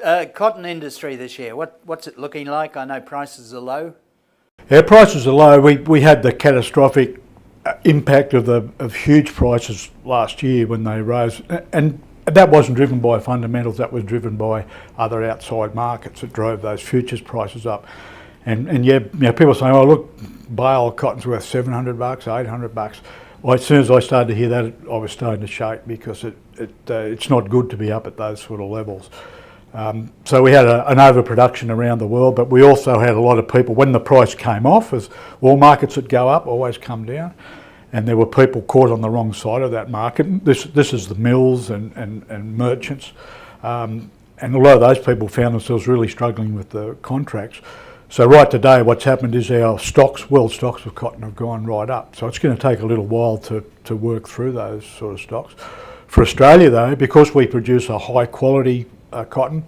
Cotton industry this year, what's it looking like? I know prices are low. Our prices are low. We had the catastrophic impact of huge prices last year when they rose, and that wasn't driven by fundamentals. That was driven by other outside markets that drove those futures prices up. And yeah, people saying, "Oh, look, bale cotton's worth $700, $800." Well, as soon as I started to hear that, I was starting to shake because it's not good to be up at those sort of levels. So we had an overproduction around the world, but we also had a lot of people, when the price came off, as all markets that go up always come down, and there were people caught on the wrong side of that market. This is the mills and merchants, and a lot of those people found themselves really struggling with the contracts. So right today what's happened is our world stocks of cotton have gone right up. So it's going to take a little while to work through those sort of stocks. For Australia though, because we produce a high quality cotton,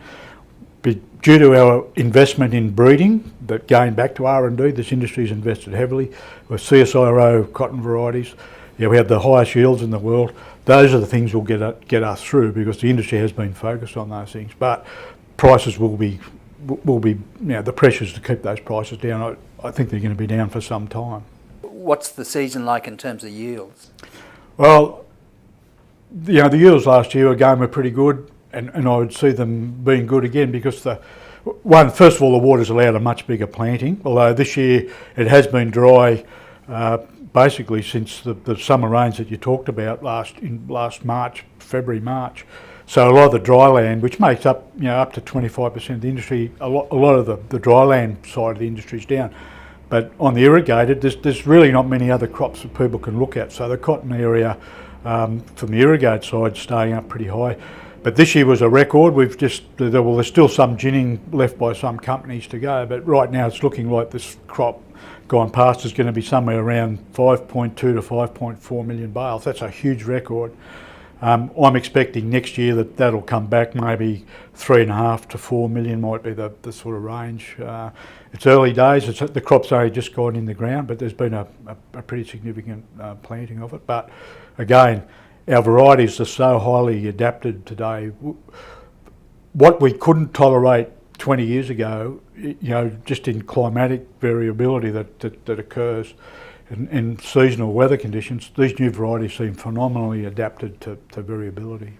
due to our investment in breeding, that going back to R&D, this industry's invested heavily with CSIRO cotton varieties. Yeah, we have the highest yields in the world. Those are the things will get us through, because the industry has been focused on those things. But prices will be the pressures to keep those prices down. I think they're going to be down for some time. What's the season like in terms of yields? Well, the yields last year again were pretty good. And I would see them being good again, because first of all, the water's allowed a much bigger planting, although this year it has been dry basically since the summer rains that you talked about last March, February, March. So a lot of the dry land, which makes up up to 25% of the industry, a lot of the dry land side of the industry is down. But on the irrigated, there's really not many other crops that people can look at. So the cotton area from the irrigated side staying up pretty high. But this year was a record. There's still some ginning left by some companies to go, but right now it's looking like this crop gone past is going to be somewhere around 5.2 to 5.4 million bales. That's a huge record. I'm expecting next year that'll come back, maybe 3.5 to 4 million might be the sort of range. It's early days. The crop's only just gone in the ground, but there's been a pretty significant planting of it. But again, our varieties are so highly adapted today. What we couldn't tolerate 20 years ago, just in climatic variability that occurs in seasonal weather conditions, these new varieties seem phenomenally adapted to variability.